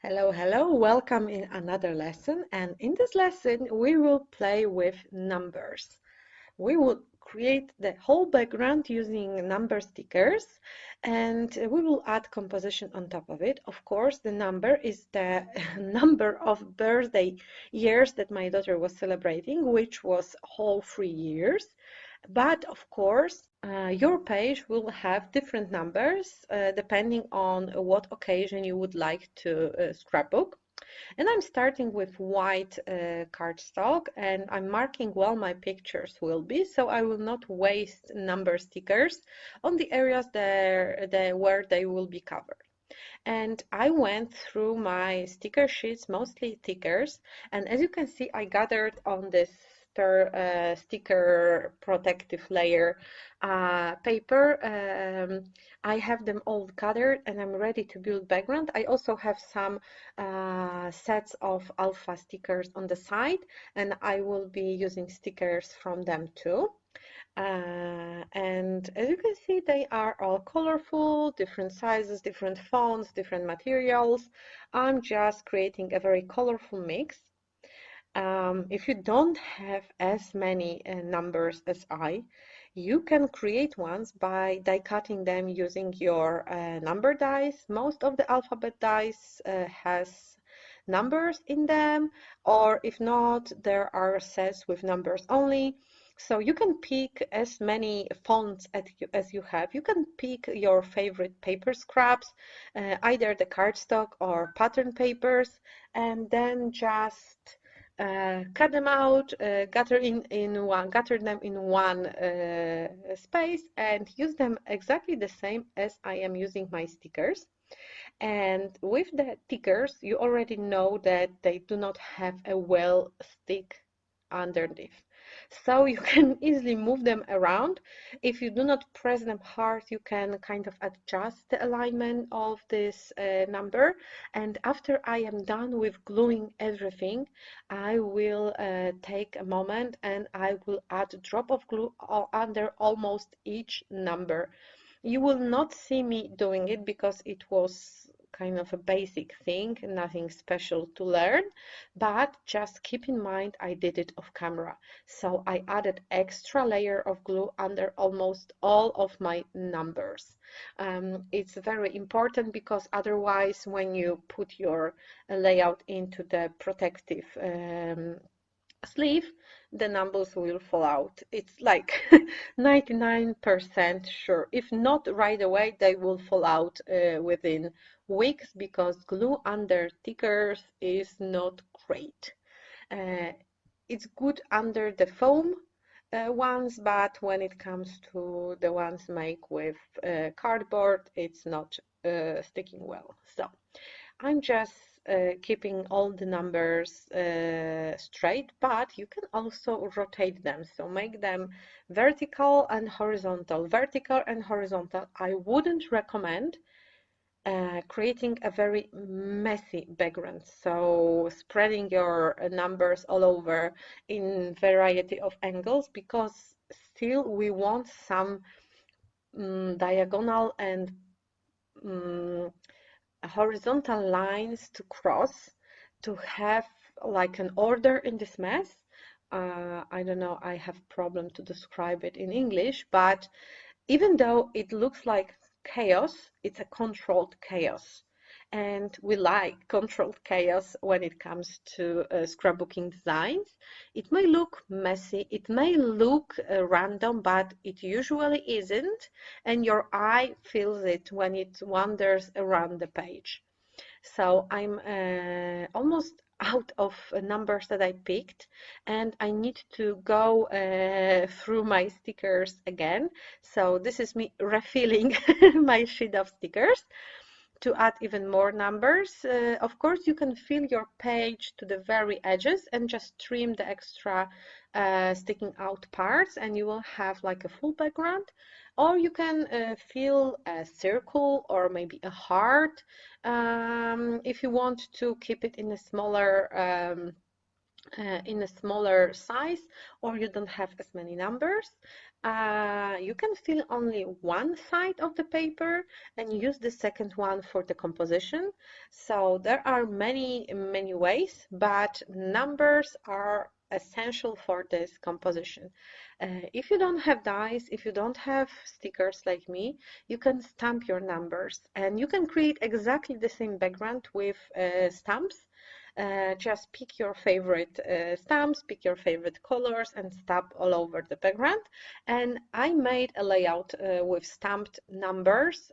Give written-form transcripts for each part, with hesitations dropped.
Hello, hello, welcome in another lesson, and in this lesson we will play with numbers. We will create the whole background using number stickers, and we will add composition on top of it. Of course, the number is the number of birthday years that my daughter was celebrating, which was whole 3 years. But of course, your page will have different numbers depending on what occasion you would like to scrapbook. And I'm starting with white cardstock, and I'm marking where my pictures will be, so I will not waste number stickers on the areas where they will be covered. And I went through my sticker sheets, mostly stickers, and as you can see, I gathered on this sticker protective layer paper. I have them all gathered and I'm ready to build background. I also have some sets of alpha stickers on the side, and I will be using stickers from them too. And as you can see, they are all colorful, different sizes, different fonts, different materials. I'm just creating a very colorful mix. If you don't have as many numbers as you can create ones by die cutting them using your number dice. Most of the alphabet dice has numbers in them, or if not, there are sets with numbers only. So you can pick as many fonts as you have. You can pick your favorite paper scraps, either the cardstock or pattern papers, and then just cut them out, gather them in one space, and use them exactly the same as I am using my stickers. And with the stickers, you already know that they do not have a well stick underneath. So you can easily move them around. If you do not press them hard, you can kind of adjust the alignment of this number. And after I am done with gluing everything, I will take a moment and I will add a drop of glue under almost each number. You will not see me doing it because it was kind of a basic thing, nothing special to learn, but just keep in mind I did it off camera. So I added extra layer of glue under almost all of my numbers. It's very important because otherwise when you put your layout into the protective sleeve, the numbers will fall out. It's like 99% sure. If not right away, they will fall out within weeks because glue under stickers is not great. Uh, it's good under the foam ones, but when it comes to the ones made with cardboard, it's not sticking well. So I'm just keeping all the numbers straight, but you can also rotate them. So make them vertical and horizontal. Vertical and horizontal, I wouldn't recommend creating a very messy background. So spreading your numbers all over in variety of angles, because still we want some diagonal and horizontal lines to cross to have like an order in this mess. I don't know, I have problem to describe it in English, but even though it looks like chaos, it's a controlled chaos. And we like controlled chaos when it comes to scrapbooking designs. It may look messy, it may look random, but it usually isn't. And your eye feels it when it wanders around the page. So I'm almost out of numbers that I picked, and I need to go through my stickers again. So this is me refilling my sheet of stickers to add even more numbers. Of course, you can fill your page to the very edges and just trim the extra sticking out parts, and you will have like a full background. Or you can fill a circle or maybe a heart if you want to keep it in a smaller in a smaller size, or you don't have as many numbers, you can fill only one side of the paper and use the second one for the composition. So there are many ways, but numbers are essential for this composition. If you don't have dies, if you don't have stickers like me, you can stamp your numbers, and you can create exactly the same background with stamps. Just pick your favorite stamps, pick your favorite colors, and stamp all over the background. And I made a layout with stamped numbers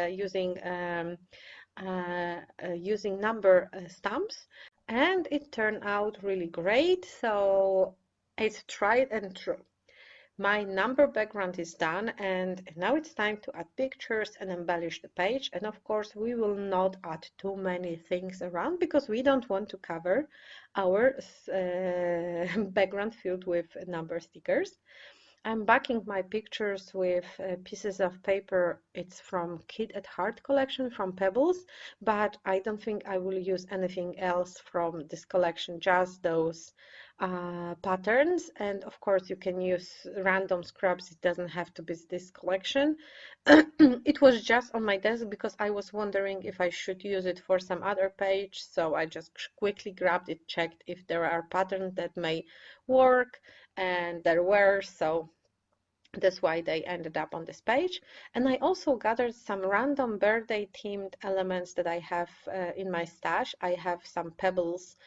using number stamps, and it turned out really great. So it's tried and true. My number background is done, and now it's time to add pictures and embellish the page. And of course, we will not add too many things around because we don't want to cover our background filled with number stickers. I'm backing my pictures with pieces of paper. It's from 𝐏𝐫𝐸 collection from Pebbles, but I don't think I will use anything else from this collection, just those patterns. And of course, you can use random scraps. It doesn't have to be this collection. It was just on my desk because I was wondering if I should use it for some other page. So I just quickly grabbed it, checked if there are patterns that may work, and there were. So that's why they ended up on this page. And I also gathered some random birthday themed elements that I have in my stash. I have some Pebbles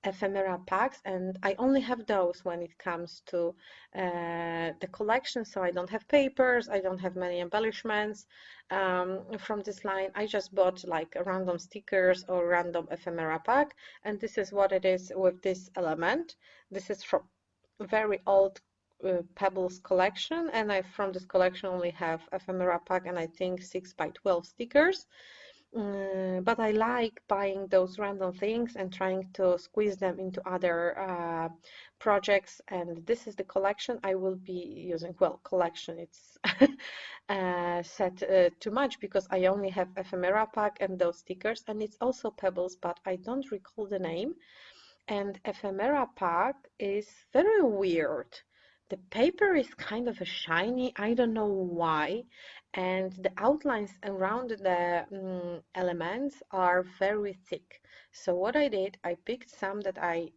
ephemera packs, and I only have those when it comes to the collection. So I don't have papers, I don't have many embellishments from this line. I just bought like random stickers or random ephemera pack, and this is what it is with this element. This is from very old Pebbles collection, and I from this collection only have ephemera pack and I think 6x12 stickers. But I like buying those random things and trying to squeeze them into other projects, and this is the collection I will be using. Well, collection, it's said too much because I only have ephemera pack and those stickers, and it's also Pebbles, but I don't recall the name. And ephemera pack is very weird. The paper is kind of a shiny, I don't know why, and the outlines around the elements are very thick. So what I did, I picked some that I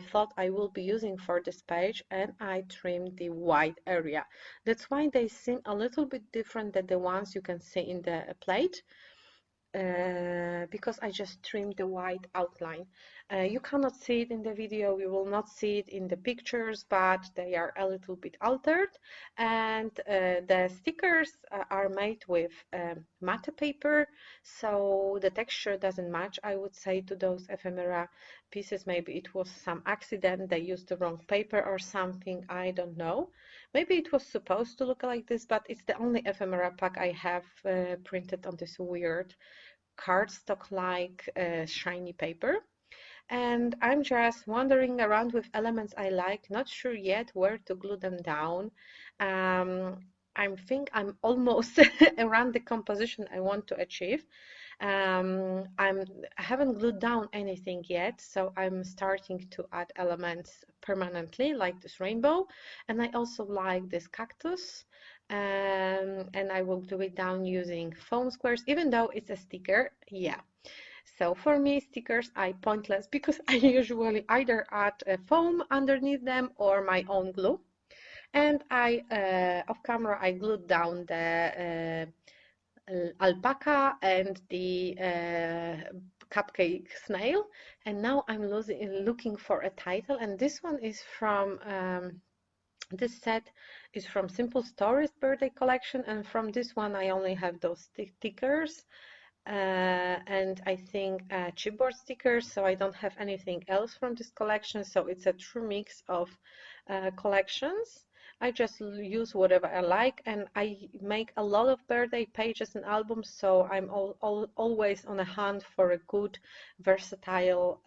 thought I will be using for this page, and I trimmed the white area. That's why they seem a little bit different than the ones you can see in the plate. Because I just trimmed the white outline. You cannot see it in the video, you will not see it in the pictures, but they are a little bit altered. And the stickers are made with matte paper, so the texture doesn't match, I would say, to those ephemera pieces. Maybe it was some accident, they used the wrong paper or something, I don't know. Maybe it was supposed to look like this, but it's the only ephemera pack I have printed on this weird cardstock-like shiny paper. And I'm just wandering around with elements I like, not sure yet where to glue them down. I think I'm almost around the composition I want to achieve. I haven't glued down anything yet, so I'm starting to add elements permanently, like this rainbow. And I also like this cactus. And I will glue it down using foam squares, even though it's a sticker. Yeah. So for me, stickers are pointless because I usually either add a foam underneath them or my own glue. And off camera, I glued down the alpaca and the cupcake snail. And now I'm looking for a title. And this one is from this set is from Simple Stories birthday collection, and from this one I only have those stickers and I think chipboard stickers, so I don't have anything else from this collection. So it's a true mix of collections. I just use whatever I like, and I make a lot of birthday pages and albums, so I'm always on a hunt for a good, versatile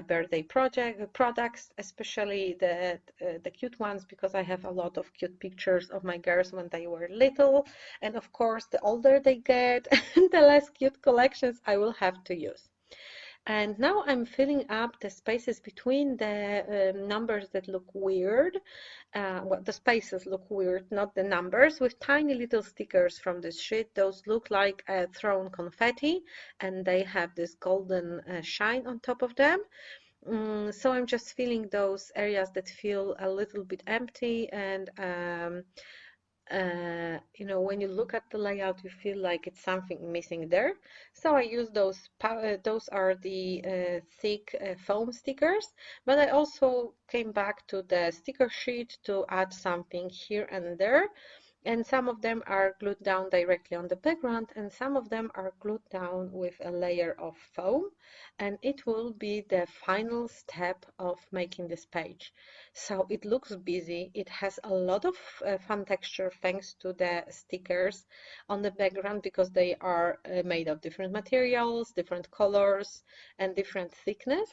birthday products, especially the cute ones, because I have a lot of cute pictures of my girls when they were little, and of course the older they get the less cute collections I will have to use. And now I'm filling up the spaces between the numbers that look weird. Well, the spaces look weird, not the numbers, with tiny little stickers from this sheet. Those look like thrown confetti, and they have this golden shine on top of them. So I'm just filling those areas that feel a little bit empty, and you know, when you look at the layout, you feel like it's something missing there. So I use those are the thick foam stickers, but I also came back to the sticker sheet to add something here and there. And some of them are glued down directly on the background, and some of them are glued down with a layer of foam, and it will be the final step of making this page. So it looks busy. It has a lot of fun texture thanks to the stickers on the background, because they are made of different materials, different colors, and different thickness.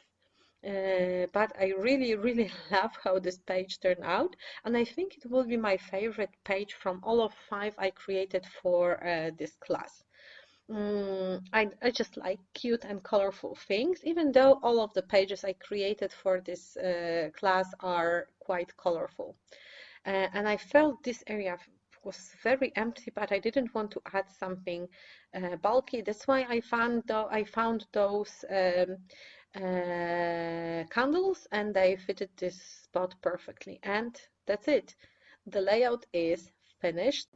But I really, really love how this page turned out, and I think it will be my favorite page from all of 5 I created for this class. I just like cute and colorful things, even though all of the pages I created for this class are quite colorful. And I felt this area was very empty, but I didn't want to add something bulky. That's why I found those candles, and they fitted this spot perfectly. And that's it. The layout is finished.